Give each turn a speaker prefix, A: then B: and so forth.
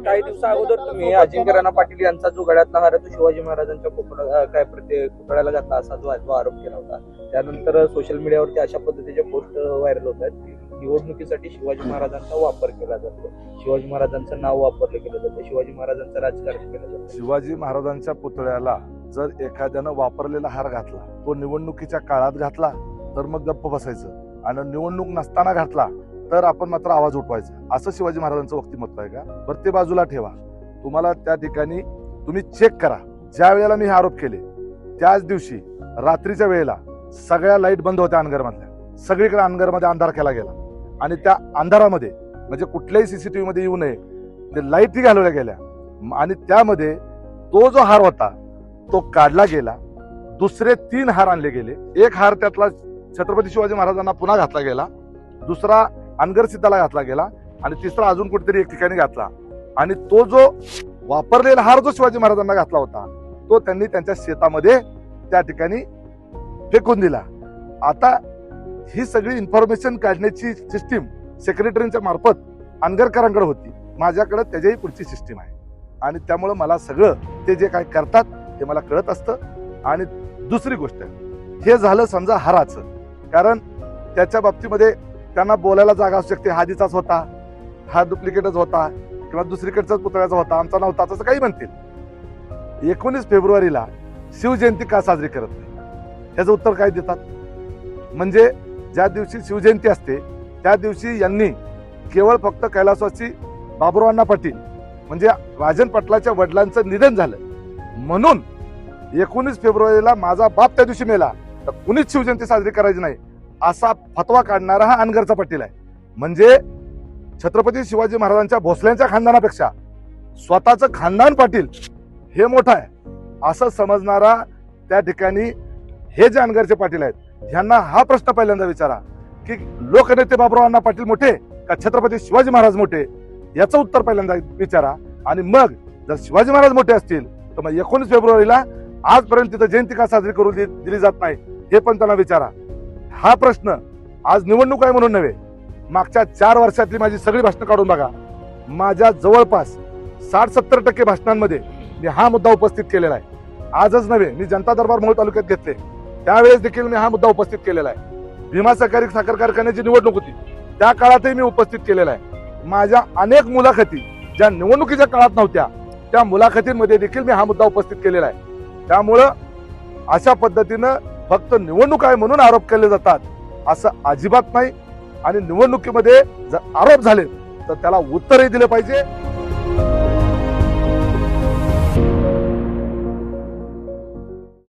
A: काही दिवसा अगोदर तुम्ही अजिंक्य राणा पाटील यांचा जो गळ्यातला हार आहे तो शिवाजी महाराजांच्या पुतळ्याला घातला असा जो आरोप केला होता. त्यानंतर सोशल मीडियावरती अशा पद्धतीचे पोस्ट व्हायरल होत आहेत की निवडणुकीसाठी शिवाजी महाराजांचा वापर केला जातो, शिवाजी महाराजांचं नाव वापरलं गेलं जातं, शिवाजी महाराजांचं राजकारण केलं जातं.
B: शिवाजी महाराजांच्या पुतळ्याला जर एखाद्यानं वापरलेला हार घातला, तो निवडणुकीच्या काळात घातला तर मग गप्प बसायचं, आणि निवडणूक नसताना घातला तर आपण मात्र आवाज उठवायचा. असं शिवाजी महाराजांचं व्यक्तिमत्व आहे का? बरं, ते बाजूला ठेवा. तुम्हाला त्या ठिकाणी तुम्ही चेक करा. ज्या वेळेला मी हे आरोप केले त्याच दिवशी रात्रीच्या वेळेला सगळ्या लाईट बंद होत्या अनगरमधल्या. सगळीकडे अनगरमध्ये अंधार केला गेला, आणि त्या अंधारामध्ये म्हणजे कुठल्याही सीसीटीव्ही मध्ये येऊ नये ते लाईटही घालवल्या गेल्या, आणि त्यामध्ये तो जो हार होता तो काढला गेला. दुसरे 3 हार आणले गेले. एक हार त्यातला छत्रपती शिवाजी महाराजांना पुन्हा घातला गेला, दुसरा अनगर सीताला घातला गेला, आणि तिसरा अजून कुठेतरी एक ठिकाणी घातला. आणि तो जो वापरलेला हार जो शिवाजी महाराजांना घातला होता तो त्यांनी त्यांच्या शेतामध्ये त्या ठिकाणी फेकून दिला. आता ही सगळी इन्फॉर्मेशन काढण्याची सिस्टीम सेक्रेटरीच्या मार्फत अनगरकरांकडे होती. माझ्याकडे त्याच्याही पुढची सिस्टीम आहे, आणि त्यामुळे मला सगळं ते जे काय करतात ते मला कळत असतं. आणि दुसरी गोष्ट, हे झालं समजा हाराचं, कारण त्याच्या बाबतीमध्ये त्यांना बोलायला जागा असू शकते. हा आधीचाच होता, हा डुप्लिकेटच होता, किंवा दुसरीकडचाच पुतळ्याचा होता, आमचा नव्हता, असं काही म्हणतील. 19 फेब्रुवारीला शिवजयंती का साजरी करत नाही, ह्याचं उत्तर काय देतात? म्हणजे ज्या दिवशी शिवजयंती असते त्या दिवशी यांनी केवळ फक्त कैलासवासी बाबुरावांना पाटील म्हणजे राजन पाटलाच्या वडिलांचं निधन झालं म्हणून 19 फेब्रुवारीला माझा बाप त्या दिवशी मेला तर कुणीच शिवजयंती साजरी करायची नाही असा फतवा काढणारा हा अनगरचा पाटील आहे. म्हणजे छत्रपती शिवाजी महाराजांच्या भोसल्यांच्या खानदानापेक्षा स्वतःचं खानदान पाटील हे मोठं आहे असं समजणारा त्या ठिकाणी हे जे अनगरचे पाटील आहेत, ह्यांना हा प्रश्न पहिल्यांदा विचारा की लोकनेते बाबुरावांना पाटील मोठे का छत्रपती शिवाजी महाराज मोठे, याचं उत्तर पहिल्यांदा विचारा. आणि मग जर शिवाजी महाराज मोठे असतील तर मग 19 फेब्रुवारीला आजपर्यंत तिथं जयंती का साजरी करून दिली जात नाही हे पण त्यांना विचारा. हा प्रश्न आज निवडणूक आहे म्हणून नव्हे, मागच्या 4 वर्षातली माझी सगळी भाषणं काढून बघा. माझ्या जवळपास 60-70% भाषणांमध्ये मी हा मुद्दा उपस्थित केलेला आहे. आजच नव्हे, मी जनता दरबार मोहोळ तालुक्यात घेतले त्यावेळेस देखील मी हा मुद्दा उपस्थित केलेला आहे. भीमा सहकारी साखर कारखान्याची निवडणूक होती त्या काळातही मी उपस्थित केलेला आहे. माझ्या अनेक मुलाखती ज्या निवडणुकीच्या काळात नव्हत्या त्या मुलाखतींमध्ये देखील मी हा मुद्दा उपस्थित केलेला आहे. त्यामुळं अशा पद्धतीनं फक्त निवडणूक आहे म्हणून आरोप केले जातात असं अजिबात नाही. आणि निवडणुकीमध्ये जर आरोप झाले तर त्याला उत्तरही दिले पाहिजे.